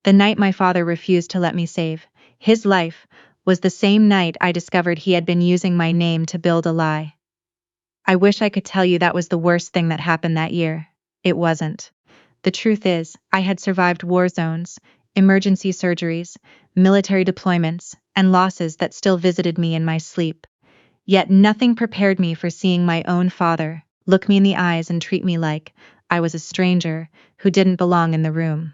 The night my father refused to let me save his life was the same night I discovered he had been using my name to build a lie. I wish I could tell you that was the worst thing that happened that year. It wasn't. The truth is, I had survived war zones, emergency surgeries, military deployments, and losses that still visited me in my sleep. Yet nothing prepared me for seeing my own father look me in the eyes and treat me like I was a stranger who didn't belong in the room.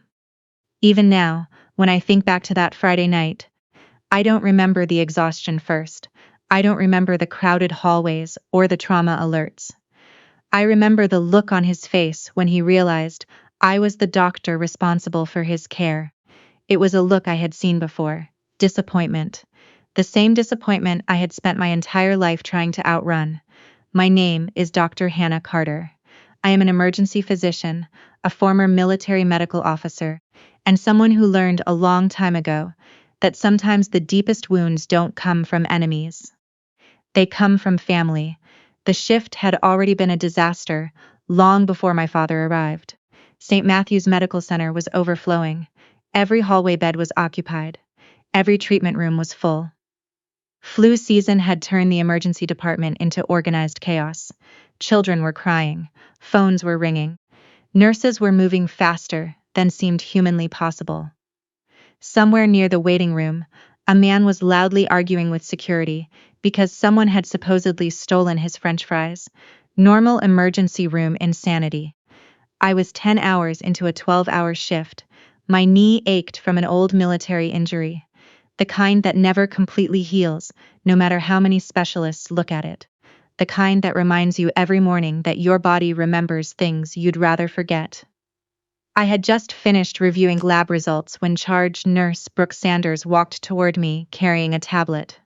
Even now, when I think back to that Friday night, I don't remember the exhaustion first. I don't remember the crowded hallways or the trauma alerts. I remember the look on his face when he realized I was the doctor responsible for his care. It was a look I had seen before. Disappointment. The same disappointment I had spent my entire life trying to outrun. My name is Dr. Hannah Carter. I am an emergency physician, a former military medical officer, and someone who learned a long time ago that sometimes the deepest wounds don't come from enemies. They come from family. The shift had already been a disaster long before my father arrived. St. Matthew's Medical Center was overflowing. Every hallway bed was occupied. Every treatment room was full. Flu season had turned the emergency department into organized chaos. Children were crying. Phones were ringing. Nurses were moving faster than seemed humanly possible. Somewhere near the waiting room, a man was loudly arguing with security because someone had supposedly stolen his French fries. Normal emergency room insanity. I was 10 hours into a 12-hour shift. My knee ached from an old military injury, the kind that never completely heals, no matter how many specialists look at it. The kind that reminds you every morning that your body remembers things you'd rather forget. I had just finished reviewing lab results when charge nurse Brooke Sanders walked toward me carrying a tablet.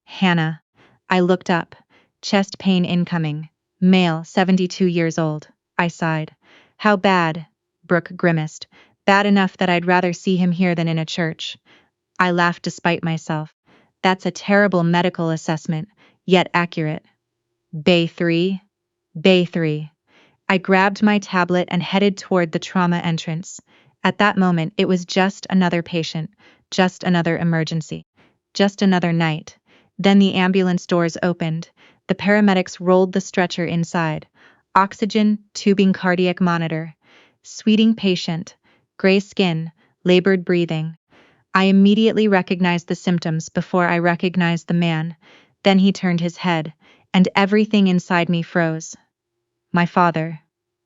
Hannah. I looked up. Chest pain incoming. Male, 72 years old. I sighed. How bad? Brooke grimaced. Bad enough that I'd rather see him here than in a church. I laughed despite myself. That's a terrible medical assessment, yet accurate. Bay 3? Bay 3. I grabbed my tablet and headed toward the trauma entrance. At that moment, it was just another patient, just another emergency, just another night. Then the ambulance doors opened. The paramedics rolled the stretcher inside. Oxygen, tubing, cardiac monitor. Sweeting patient, gray skin, labored breathing. I immediately recognized the symptoms before I recognized the man. Then he turned his head, and everything inside me froze. My father,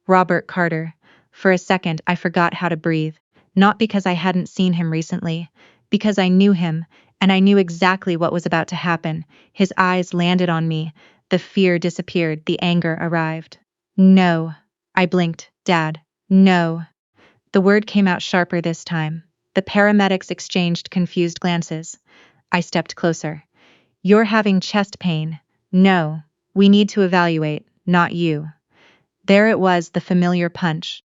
Robert Carter. For a second, I forgot how to breathe. Not because I hadn't seen him recently, because I knew him, and I knew exactly what was about to happen. His eyes landed on me. The fear disappeared. The anger arrived. No. I blinked. Dad. No. The word came out sharper this time. The paramedics exchanged confused glances. I stepped closer. You're having chest pain. No. We need to evaluate, not you. There it was, the familiar punch.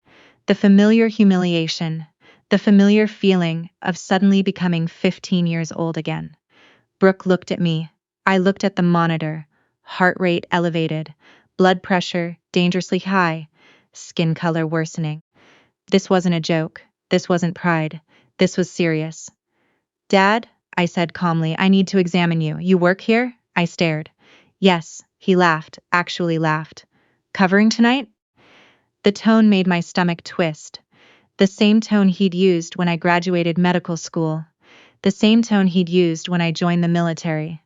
The familiar humiliation. The familiar feeling of suddenly becoming 15 years old again. Brooke looked at me. I looked at the monitor. Heart rate elevated. Blood pressure dangerously high. Skin color worsening. This wasn't a joke. This wasn't pride. This was serious. Dad, I said calmly, I need to examine you. You work here? I stared. Yes, he laughed, actually laughed. Covering tonight? The tone made my stomach twist. The same tone he'd used when I graduated medical school. The same tone he'd used when I joined the military.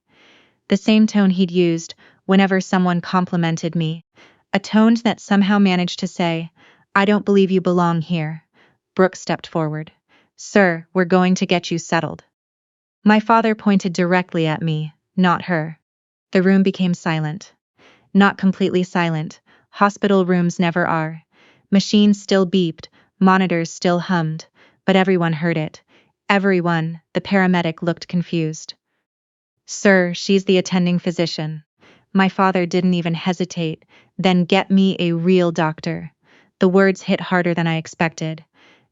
The same tone he'd used whenever someone complimented me. A tone that somehow managed to say, I don't believe you belong here. Brooke stepped forward. Sir, we're going to get you settled. My father pointed directly at me, not her. The room became silent. Not completely silent. Hospital rooms never are. Machines still beeped, monitors still hummed, but everyone heard it. Everyone. The paramedic looked confused. Sir, she's the attending physician. My father didn't even hesitate. Then get me a real doctor. The words hit harder than I expected.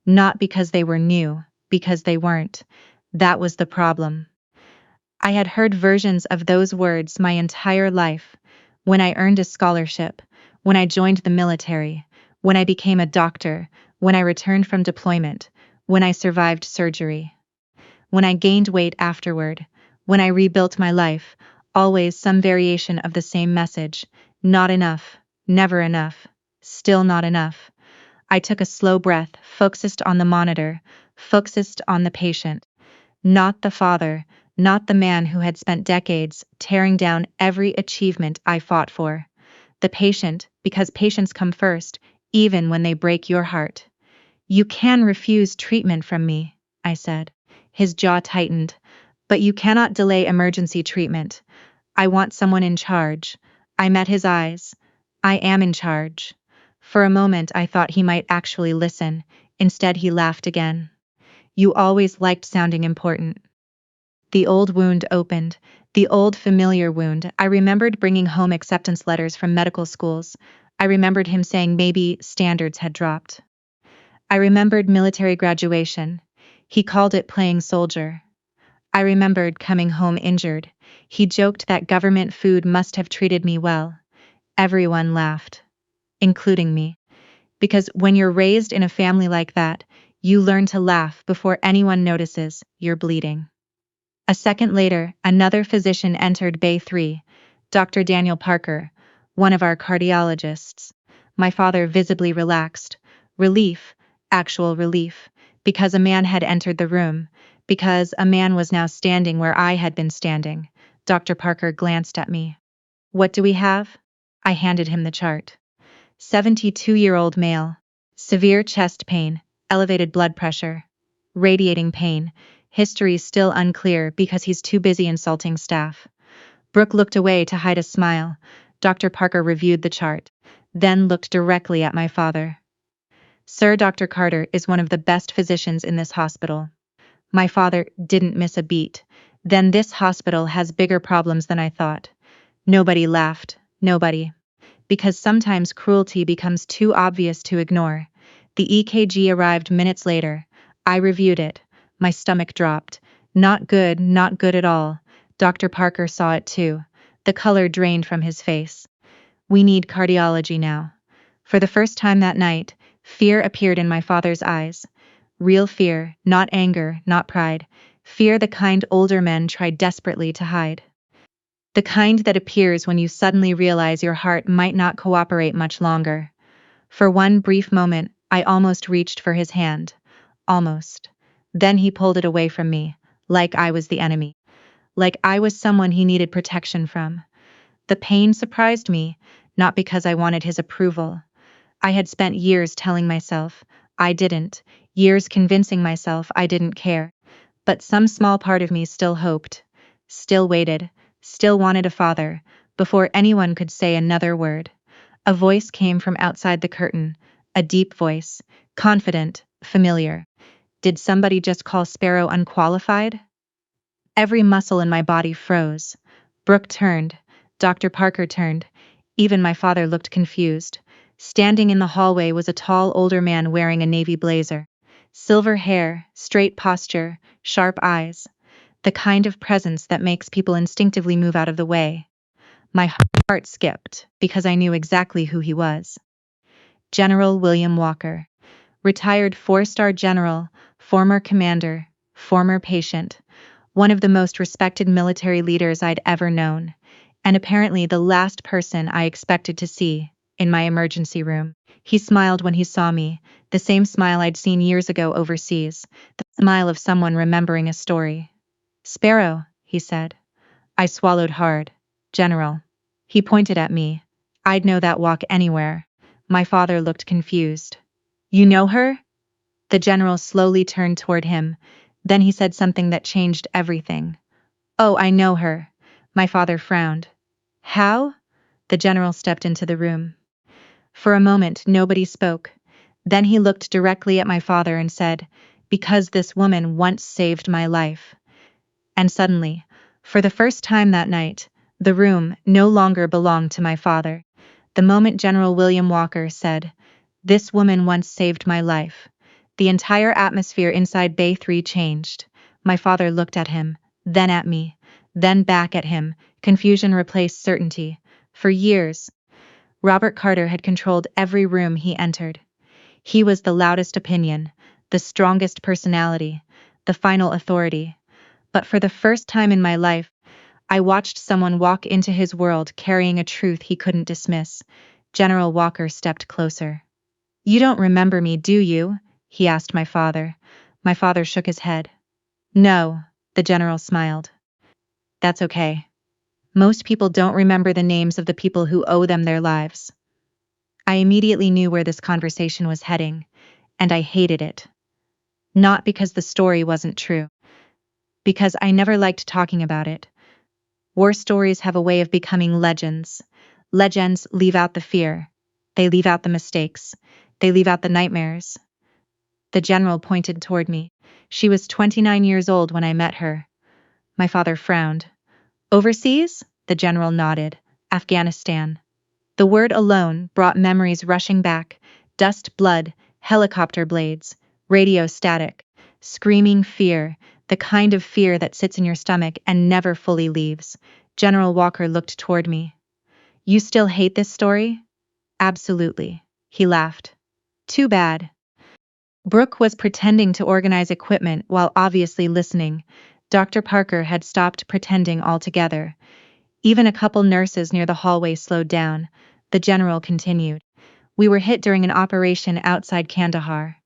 Not because they were new, because they weren't. That was the problem. I had heard versions of those words my entire life. When I earned a scholarship, when I joined the military, when I became a doctor, when I returned from deployment, when I survived surgery, when I gained weight afterward, when I rebuilt my life, always some variation of the same message. Not enough, never enough, still not enough. I took a slow breath, focused on the monitor, focused on the patient. Not the father, not the man who had spent decades tearing down every achievement I fought for. The patient, because patients come first, even when they break your heart. You can refuse treatment from me, I said. His jaw tightened. But you cannot delay emergency treatment. I want someone in charge. I met his eyes. I am in charge. For a moment I thought he might actually listen. Instead he laughed again. You always liked sounding important. The old wound opened. The old familiar wound. I remembered bringing home acceptance letters from medical schools. I remembered him saying maybe standards had dropped. I remembered military graduation. He called it playing soldier. I remembered coming home injured. He joked that government food must have treated me well. Everyone laughed, including me. Because when you're raised in a family like that, you learn to laugh before anyone notices you're bleeding. A second later, another physician entered Bay 3, Dr. Daniel Parker, one of our cardiologists. My father visibly relaxed. Relief, actual relief, because a man had entered the room, because a man was now standing where I had been standing. Dr. Parker glanced at me. What do we have? I handed him the chart. 72-year-old male. Severe chest pain, elevated blood pressure, radiating pain. History still unclear because he's too busy insulting staff. Brooke looked away to hide a smile. Dr. Parker reviewed the chart, then looked directly at my father. Sir, Dr. Carter is one of the best physicians in this hospital. My father didn't miss a beat. Then this hospital has bigger problems than I thought. Nobody laughed. Nobody. Because sometimes cruelty becomes too obvious to ignore. The EKG arrived minutes later. I reviewed it. My stomach dropped. Not good at all. Dr. Parker saw it too. The color drained from his face. We need cardiology now. For the first time that night, fear appeared in my father's eyes. Real fear, not anger, not pride. Fear the kind older men try desperately to hide. The kind that appears when you suddenly realize your heart might not cooperate much longer. For one brief moment, I almost reached for his hand. Almost. Then he pulled it away from me, like I was the enemy. Like I was someone he needed protection from. The pain surprised me, not because I wanted his approval. I had spent years telling myself I didn't, years convincing myself I didn't care. But some small part of me still hoped, still waited, still wanted a father, before anyone could say another word. A voice came from outside the curtain, a deep voice, confident, familiar. Did somebody just call Sparrow unqualified? Every muscle in my body froze. Brooke turned. Dr. Parker turned. Even my father looked confused. Standing in the hallway was a tall older man wearing a navy blazer. Silver hair, straight posture, sharp eyes. The kind of presence that makes people instinctively move out of the way. My heart skipped, because I knew exactly who he was. General William Walker. Retired 4-star general, former commander, former patient. One of the most respected military leaders I'd ever known. And apparently the last person I expected to see in my emergency room. He smiled when he saw me, the same smile I'd seen years ago overseas, the smile of someone remembering a story. Sparrow, he said. I swallowed hard. General. He pointed at me. I'd know that walk anywhere. My father looked confused. You know her? The general slowly turned toward him. Then he said something that changed everything. Oh, I know her. My father frowned. How? The general stepped into the room. For a moment, nobody spoke. Then he looked directly at my father and said, because this woman once saved my life. And suddenly, for the first time that night, the room no longer belonged to my father. The moment General William Walker said, this woman once saved my life, the entire atmosphere inside Bay 3 changed. My father looked at him, then at me, then back at him. Confusion replaced certainty. For years, Robert Carter had controlled every room he entered. He was the loudest opinion, the strongest personality, the final authority. But for the first time in my life, I watched someone walk into his world carrying a truth he couldn't dismiss. General Walker stepped closer. "You don't remember me, do you?" he asked my father. My father shook his head. "No," the general smiled. "That's okay. Most people don't remember the names of the people who owe them their lives." I immediately knew where this conversation was heading, and I hated it. Not because the story wasn't true, because I never liked talking about it. War stories have a way of becoming legends. Legends leave out the fear. They leave out the mistakes. They leave out the nightmares. The general pointed toward me. She was 29 years old when I met her. My father frowned. "Overseas?" The general nodded. "Afghanistan." The word alone brought memories rushing back. Dust, blood, helicopter blades, radio static, screaming fear, the kind of fear that sits in your stomach and never fully leaves. General Walker looked toward me. "You still hate this story?" "Absolutely." He laughed. "Too bad." Brooke was pretending to organize equipment while obviously listening. Dr. Parker had stopped pretending altogether. Even a couple nurses near the hallway slowed down. The general continued. "We were hit during an operation outside Kandahar."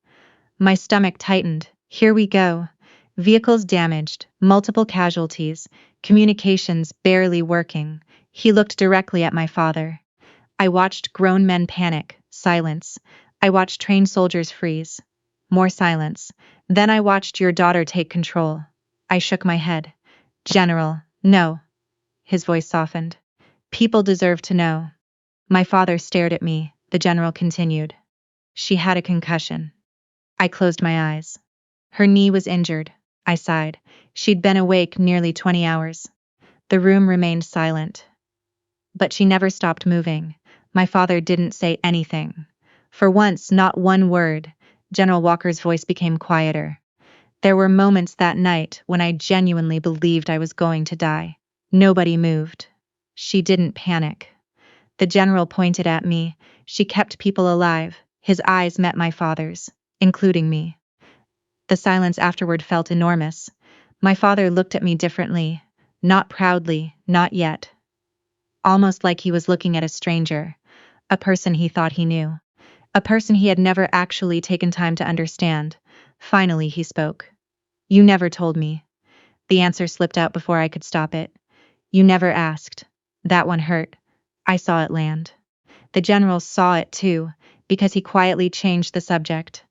My stomach tightened. Here we go. Vehicles damaged, multiple casualties, communications barely working. He looked directly at my father. I watched grown men panic, silence. I watched trained soldiers freeze. More silence. Then I watched your daughter take control. I shook my head. "General, no." His voice softened. "People deserve to know." My father stared at me. The general continued. "She had a concussion." I closed my eyes. "Her knee was injured." I sighed. "She'd been awake nearly 20 hours." The room remained silent. But she never stopped moving. My father didn't say anything. For once, not one word. General Walker's voice became quieter. "There were moments that night when I genuinely believed I was going to die. Nobody moved. She didn't panic." The general pointed at me. "She kept people alive." His eyes met my father's, including me. The silence afterward felt enormous. My father looked at me differently. Not proudly, not yet. Almost like he was looking at a stranger. A person he thought he knew. A person he had never actually taken time to understand. Finally he spoke. "You never told me." The answer slipped out before I could stop it. "You never asked." That one hurt. I saw it land. The general saw it too, because he quietly changed the subject.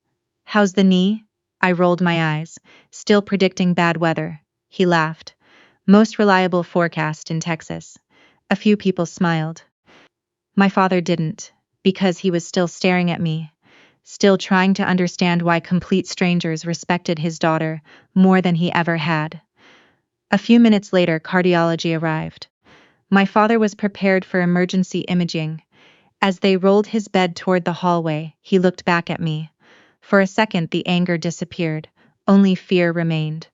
"How's the knee?" I rolled my eyes, still predicting bad weather. He laughed. "Most reliable forecast in Texas." A few people smiled. My father didn't, because he was still staring at me, still trying to understand why complete strangers respected his daughter more than he ever had. A few minutes later, cardiology arrived. My father was prepared for emergency imaging. As they rolled his bed toward the hallway, he looked back at me. For a second, the anger disappeared. Only fear remained.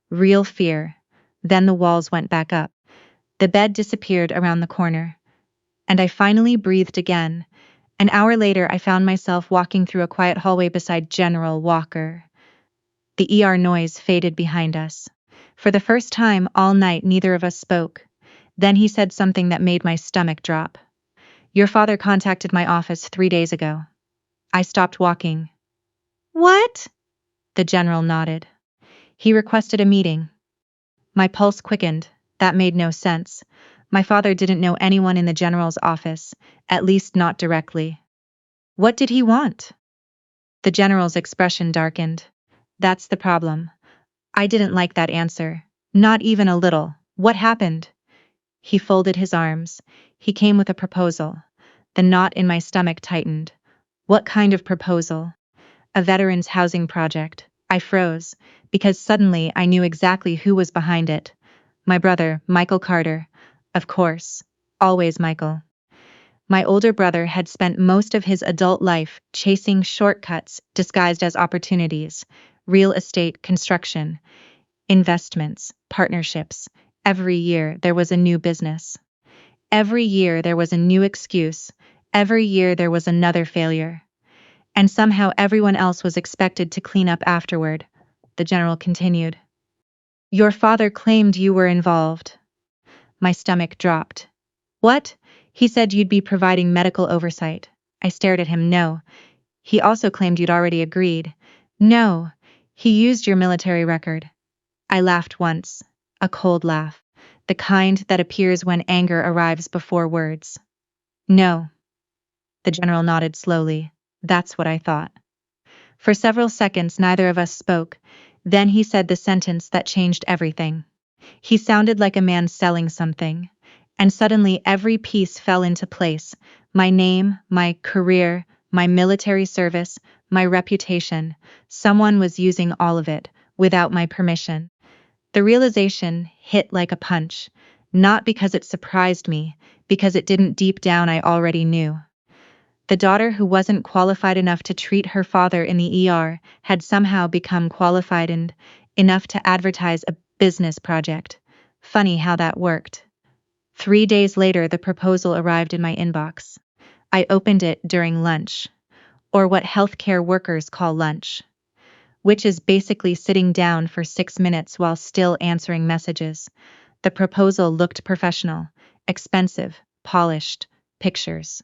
Real fear. Then the walls went back up. The bed disappeared around the corner. And I finally breathed again. An hour later, I found myself walking through a quiet hallway beside General Walker. The ER noise faded behind us. For the first time all night, neither of us spoke. Then he said something that made my stomach drop. "Your father contacted my office 3 days ago." I stopped walking. "What?" The general nodded. "He requested a meeting." My pulse quickened. That made no sense. My father didn't know anyone in the general's office, at least not directly. "What did he want?" The general's expression darkened. "That's the problem." I didn't like that answer. Not even a little. "What happened?" He folded his arms. "He came with a proposal." The knot in my stomach tightened. "What kind of proposal?" "A veterans housing project." I froze, because suddenly I knew exactly who was behind it. My brother, Michael Carter. Of course. Always Michael. My older brother had spent most of his adult life chasing shortcuts disguised as opportunities. Real estate, construction, investments, partnerships. Every year there was a new business. Every year there was a new excuse. Every year there was another failure. And somehow everyone else was expected to clean up afterward. The general continued. Your father claimed you were involved. My stomach dropped. What? He said you'd be providing medical oversight. I stared at him. No. He also claimed you'd already agreed. No. He used your military record. I laughed once. A cold laugh. The kind that appears when anger arrives before words. No. The general nodded slowly. That's what I thought. For several seconds neither of us spoke. Then he said the sentence that changed everything. He sounded like a man selling something. And suddenly every piece fell into place. My name, my career, my military service, my reputation. Someone was using all of it, without my permission. The realization hit like a punch. Not because it surprised me, because it didn't deep down I already knew. The daughter who wasn't qualified enough to treat her father in the ER had somehow become qualified and enough to advertise a business project. Funny how that worked. 3 days later, the proposal arrived in my inbox. I opened it during lunch, or what healthcare workers call lunch, which is basically sitting down for 6 minutes while still answering messages. The proposal looked professional, expensive, polished, pictures.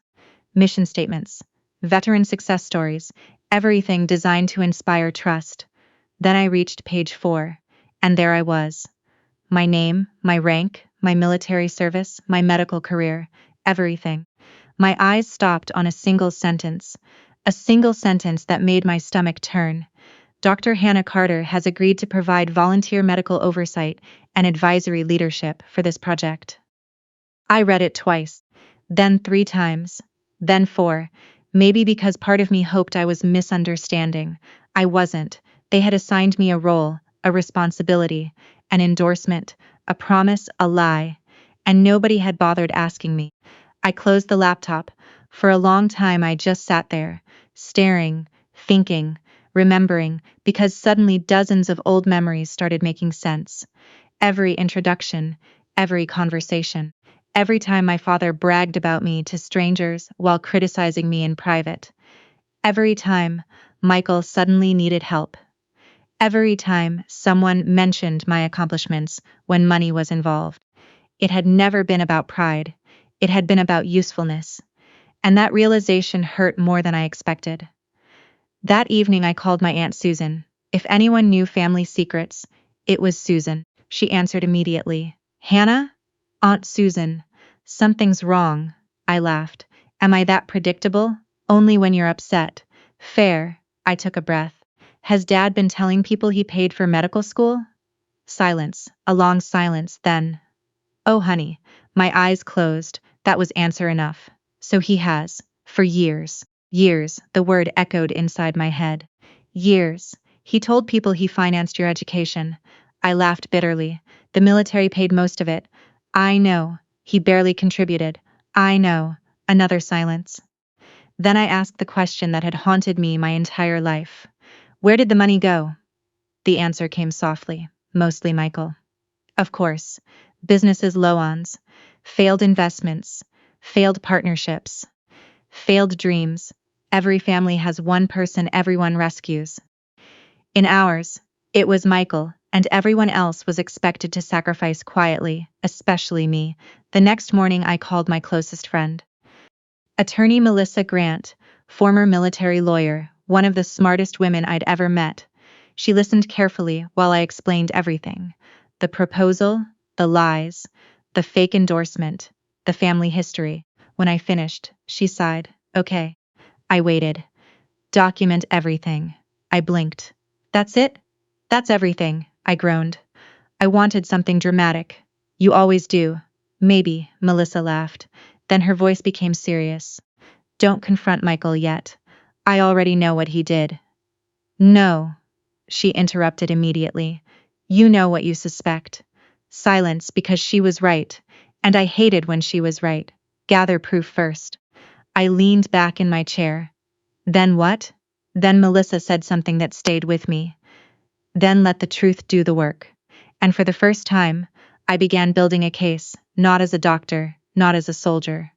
Mission statements, veteran success stories, everything designed to inspire trust. Then I reached page 4, and there I was. My name, my rank, my military service, my medical career, everything. My eyes stopped on a single sentence that made my stomach turn. Dr. Hannah Carter has agreed to provide volunteer medical oversight and advisory leadership for this project. I read it twice, then 3 times. Then 4, maybe because part of me hoped I was misunderstanding. I wasn't. They had assigned me a role, a responsibility, an endorsement, a promise, a lie, and nobody had bothered asking me. I closed the laptop. For a long time I just sat there, staring, thinking, remembering, because suddenly dozens of old memories started making sense. Every introduction, every conversation. Every time my father bragged about me to strangers while criticizing me in private. Every time Michael suddenly needed help. Every time someone mentioned my accomplishments when money was involved. It had never been about pride. It had been about usefulness. And that realization hurt more than I expected. That evening I called my Aunt Susan. If anyone knew family secrets, it was Susan. She answered immediately. Hannah? Aunt Susan. Something's wrong. I laughed. Am I that predictable? Only when you're upset. Fair. I took a breath. Has Dad been telling people he paid for medical school? Silence. A long silence, then. Oh, honey. My eyes closed. That was answer enough. So he has. For years. Years. The word echoed inside my head. Years. He told people he financed your education. I laughed bitterly. The military paid most of it. I know. He barely contributed. I know. Another silence. Then I asked the question that had haunted me my entire life. Where did the money go? The answer came softly. Mostly Michael. Of course. Businesses low-ons. Failed investments. Failed partnerships. Failed dreams. Every family has one person everyone rescues. In ours, it was Michael, and everyone else was expected to sacrifice quietly, especially me. The next morning I called my closest friend. Attorney Melissa Grant, former military lawyer, one of the smartest women I'd ever met. She listened carefully while I explained everything. The proposal, the lies, the fake endorsement, the family history. When I finished, she sighed. Okay. I waited. Document everything. I blinked. That's it? That's everything, I groaned. I wanted something dramatic. You always do. Maybe, Melissa laughed. Then her voice became serious. Don't confront Michael yet. I already know what he did. No, she interrupted immediately. You know what you suspect. Silence because she was right, and I hated when she was right. Gather proof first. I leaned back in my chair. Then what? Then Melissa said something that stayed with me. Then let the truth do the work. And for the first time, I began building a case, not as a doctor, not as a soldier,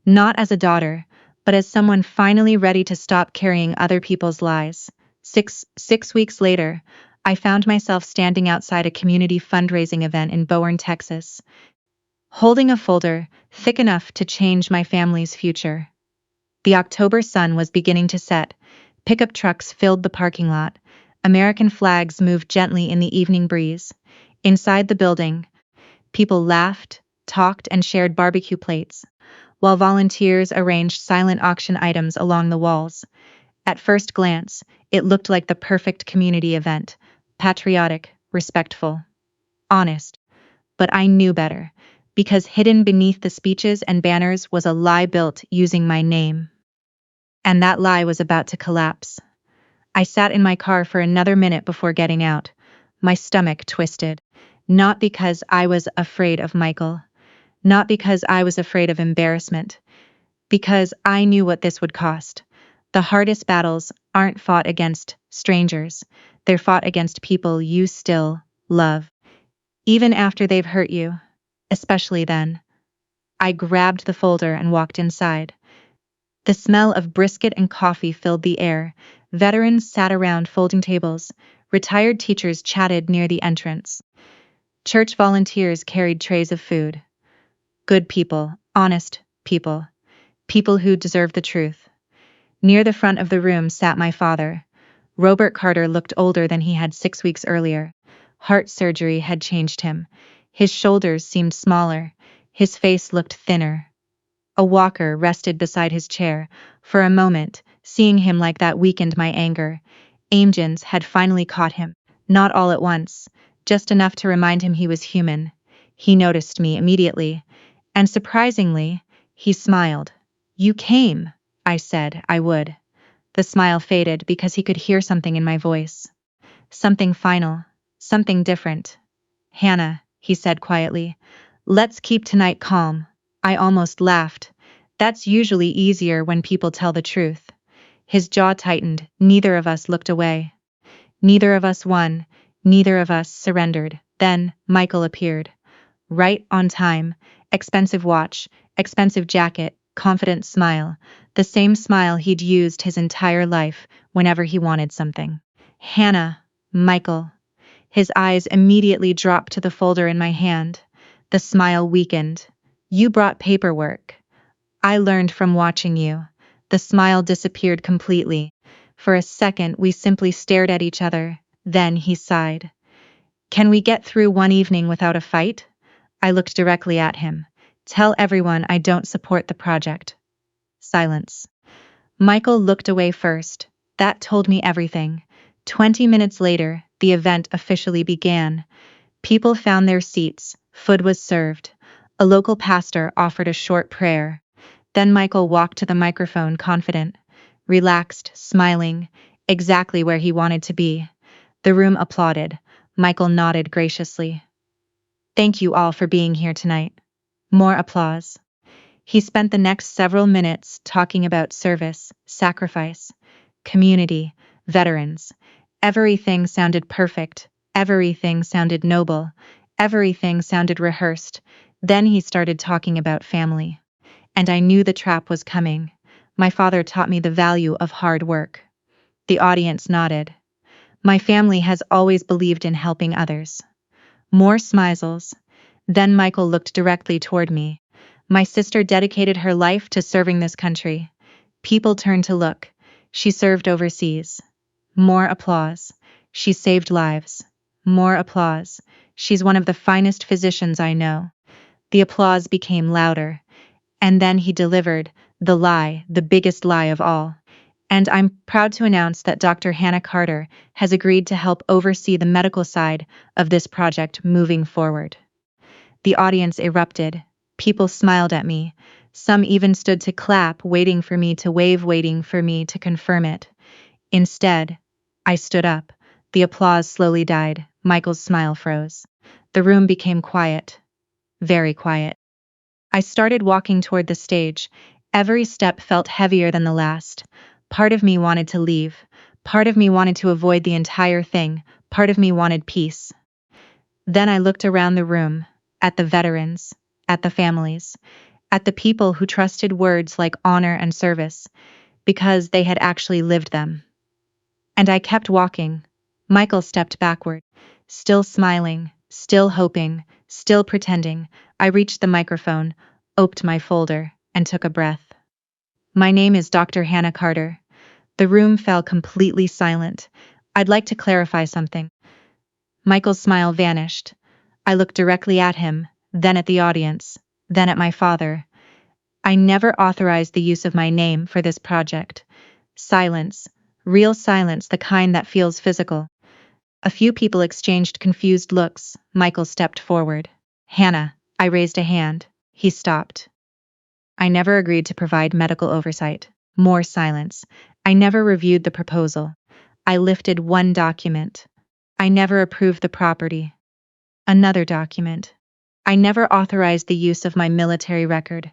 not as a daughter, but as someone finally ready to stop carrying other people's lies. Six weeks later, I found myself standing outside a community fundraising event in Bourne, Texas, holding a folder thick enough to change my family's future. The October sun was beginning to set. Pickup trucks filled the parking lot. American flags moved gently in the evening breeze. Inside the building, people laughed, talked, and shared barbecue plates, while volunteers arranged silent auction items along the walls. At first glance, it looked like the perfect community event: patriotic, respectful, honest. But I knew better, because hidden beneath the speeches and banners was a lie built using my name. And that lie was about to collapse. I sat in my car for another minute before getting out, my stomach twisted. Not because I was afraid of Michael, not because I was afraid of embarrassment, because I knew what this would cost. The hardest battles aren't fought against strangers, they're fought against people you still love, even after they've hurt you. Especially then. I grabbed the folder and walked inside. The smell of brisket and coffee filled the air. Veterans sat around folding tables. Retired teachers chatted near the entrance. Church volunteers carried trays of food. Good people, honest people, people who deserved the truth. Near the front of the room sat my father. Robert Carter looked older than he had 6 weeks earlier. Heart surgery had changed him. His shoulders seemed smaller. His face looked thinner. A walker rested beside his chair. For a moment, seeing him like that weakened my anger. Agents had finally caught him. Not all at once, just enough to remind him he was human. He noticed me immediately, and surprisingly, he smiled. "You came," I said I would. The smile faded because he could hear something in my voice. Something final, something different. "Hannah," he said quietly, "let's keep tonight calm." I almost laughed. That's usually easier when people tell the truth. His jaw tightened. Neither of us looked away. Neither of us won. Neither of us surrendered. Then Michael appeared. Right on time. Expensive watch, expensive jacket, confident smile. The same smile he'd used his entire life whenever he wanted something. "Hannah." "Michael." His eyes immediately dropped to the folder in my hand. The smile weakened. "You brought paperwork. I learned from watching you." The smile disappeared completely. For a second we simply stared at each other. Then he sighed. "Can we get through one evening without a fight?" I looked directly at him. "Tell everyone I don't support the project." Silence. Michael looked away first. That told me everything. 20 minutes later, the event officially began. People found their seats. Food was served. A local pastor offered a short prayer. Then Michael walked to the microphone, confident, relaxed, smiling, exactly where he wanted to be. The room applauded. Michael nodded graciously. "Thank you all for being here tonight." More applause. He spent the next several minutes talking about service, sacrifice, community, veterans. Everything sounded perfect. Everything sounded noble. Everything sounded rehearsed. Then he started talking about family. And I knew the trap was coming. My father taught me the value of hard work. The audience nodded. My family has always believed in helping others. More smiles. Then Michael looked directly toward me. "My sister dedicated her life to serving this country." People turned to look. "She served overseas." More applause. "She saved lives." More applause. "She's one of the finest physicians I know." The applause became louder. And then he delivered the lie, the biggest lie of all. "And I'm proud to announce that Dr. Hannah Carter has agreed to help oversee the medical side of this project moving forward." The audience erupted. People smiled at me. Some even stood to clap, waiting for me to wave, waiting for me to confirm it. Instead, I stood up. The applause slowly died. Michael's smile froze. The room became quiet. Very quiet. I started walking toward the stage. Every step felt heavier than the last. Part of me wanted to leave. Part of me wanted to avoid the entire thing. Part of me wanted peace. Then I looked around the room, at the veterans, at the families. at the people who trusted words like honor and service, because they had actually lived them. And I kept walking. Michael stepped backward, still smiling, still hoping, still pretending. I reached the microphone, opened my folder, and took a breath. My name is Dr. Hannah Carter. The room fell completely silent. I'd like to clarify something. Michael's smile vanished. I looked directly at him, then at the audience, then at my father. I never authorized the use of my name for this project. Silence. Real silence, the kind that feels physical. A few people exchanged confused looks. Michael stepped forward. Hannah, I raised a hand. He stopped. I never agreed to provide medical oversight. More silence. I never reviewed the proposal. I lifted one document. I never approved the property. Another document. I never authorized the use of my military record.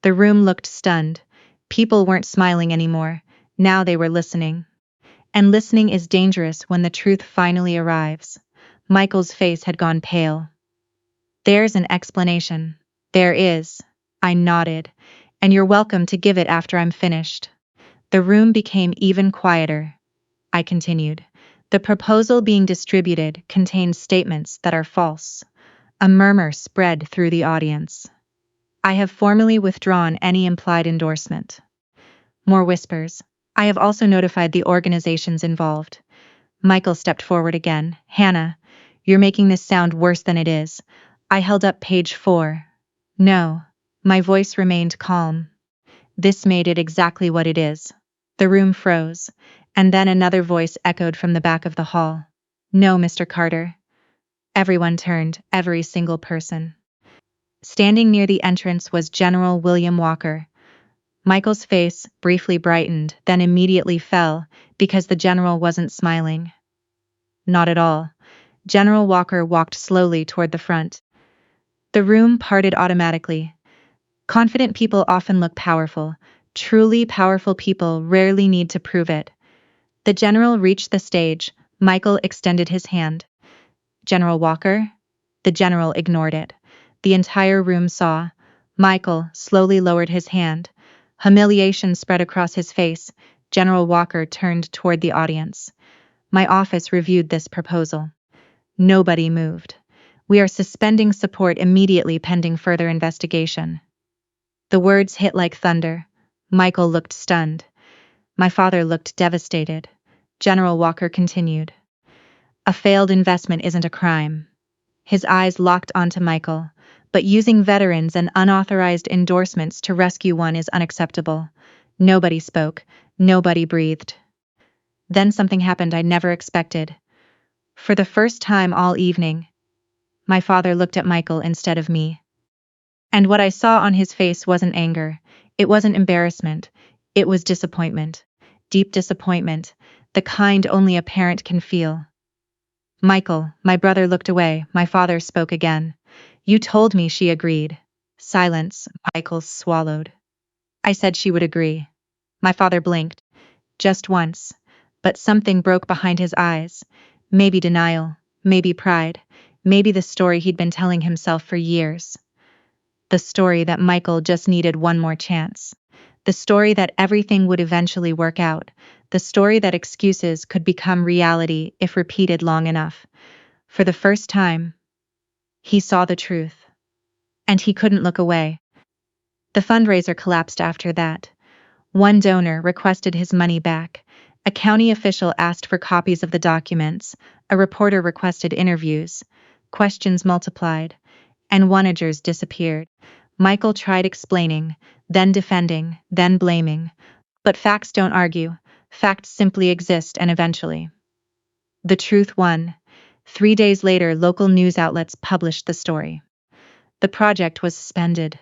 The room looked stunned. People weren't smiling anymore. Now they were listening. And listening is dangerous when the truth finally arrives. Michael's face had gone pale. There's an explanation. There is. I nodded. And you're welcome to give it after I'm finished. The room became even quieter. I continued. The proposal being distributed contains statements that are false. A murmur spread through the audience. I have formally withdrawn any implied endorsement. More whispers. I have also notified the organizations involved. Michael stepped forward again. Hannah, you're making this sound worse than it is. I held up page 4. No. My voice remained calm. This made it exactly what it is. The room froze, and then another voice echoed from the back of the hall. No, Mr. Carter. Everyone turned, every single person. Standing near the entrance was General William Walker. Michael's face briefly brightened, then immediately fell, because the general wasn't smiling. Not at all. General Walker walked slowly toward the front. The room parted automatically. Confident people often look powerful. Truly powerful people rarely need to prove it. The general reached the stage. Michael extended his hand. General Walker? The general ignored it. The entire room saw. Michael slowly lowered his hand. Humiliation spread across his face. General Walker turned toward the audience. My office reviewed this proposal. Nobody moved. We are suspending support immediately pending further investigation. The words hit like thunder. Michael looked stunned. My father looked devastated. General Walker continued. A failed investment isn't a crime. His eyes locked onto Michael. But using veterans and unauthorized endorsements to rescue one is unacceptable. Nobody spoke. Nobody breathed. Then something happened I never expected. For the first time all evening, my father looked at Michael instead of me. And what I saw on his face wasn't anger. It wasn't embarrassment. It was disappointment. Deep disappointment. The kind only a parent can feel. Michael, my brother looked away. My father spoke again. You told me she agreed. Silence. Michael swallowed. I said she would agree. My father blinked. Just once. But something broke behind his eyes. Maybe denial. Maybe pride. Maybe the story he'd been telling himself for years. The story that Michael just needed one more chance. The story that everything would eventually work out. The story that excuses could become reality if repeated long enough. For the first time, he saw the truth. And he couldn't look away. The fundraiser collapsed after that. One donor requested his money back. A county official asked for copies of the documents. A reporter requested interviews. Questions multiplied. And onagers disappeared. Michael tried explaining, then defending, then blaming. But facts don't argue. Facts simply exist, and eventually the truth won. 3 days later, local news outlets published the story. The project was suspended.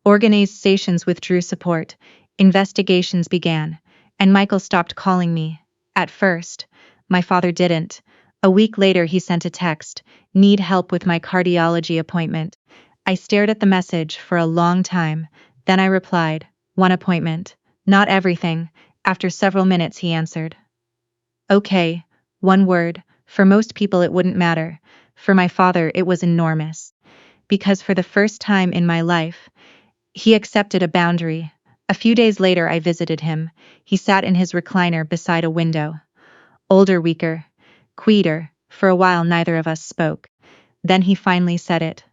Organizations withdrew support. Investigations began. And Michael stopped calling me. At first, my father didn't. A week later, he sent a text. Need help with my cardiology appointment. I stared at the message for a long time. Then I replied, one appointment. Not everything. After several minutes, he answered. Okay, one word. For most people, it wouldn't matter. For my father, it was enormous. Because for the first time in my life, He accepted a boundary. A few days later, I visited him. He sat in his recliner beside a window. Older, weaker, quieter. For a while, neither of us spoke. Then he finally said it.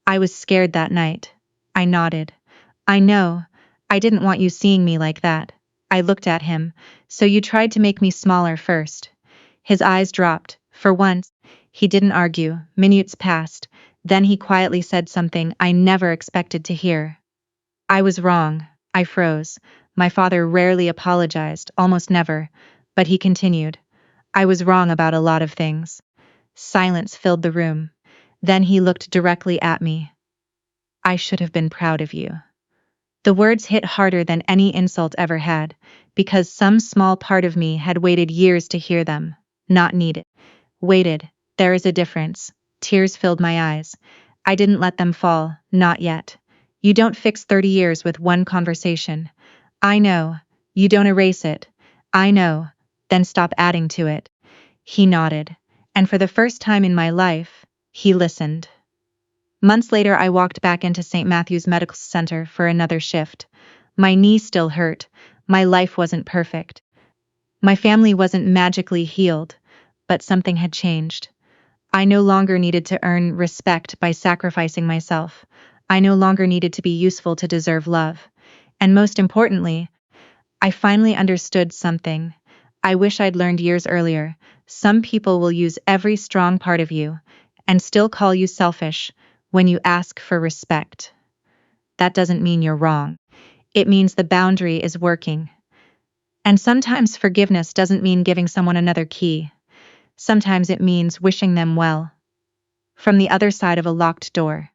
I was scared that night. I nodded. I know. I didn't want you seeing me like that. I looked at him. So you tried to make me smaller first. His eyes dropped. For once, he didn't argue. Minutes passed. Then he quietly said something I never expected to hear. I was wrong. I froze. My father rarely apologized, almost never. But he continued. I was wrong about a lot of things. Silence filled the room. Then he looked directly at me. I should have been proud of you. The words hit harder than any insult ever had, because some small part of me had waited years to hear them. Not needed. Waited. There is a difference. Tears filled my eyes. I didn't let them fall, not yet. You don't fix 30 years with one conversation. I know. You don't erase it. I know. Then stop adding to it. He nodded. And for the first time in my life, he listened. Months later, I walked back into St. Matthew's Medical Center for another shift. My knee still hurt. My life wasn't perfect. My family wasn't magically healed, but something had changed. I no longer needed to earn respect by sacrificing myself. I no longer needed to be useful to deserve love. And most importantly, I finally understood something I wish I'd learned years earlier. Some people will use every strong part of you and still call you selfish when you ask for respect. That doesn't mean you're wrong. It means the boundary is working. And sometimes forgiveness doesn't mean giving someone another key. Sometimes it means wishing them well. From the other side of a locked door.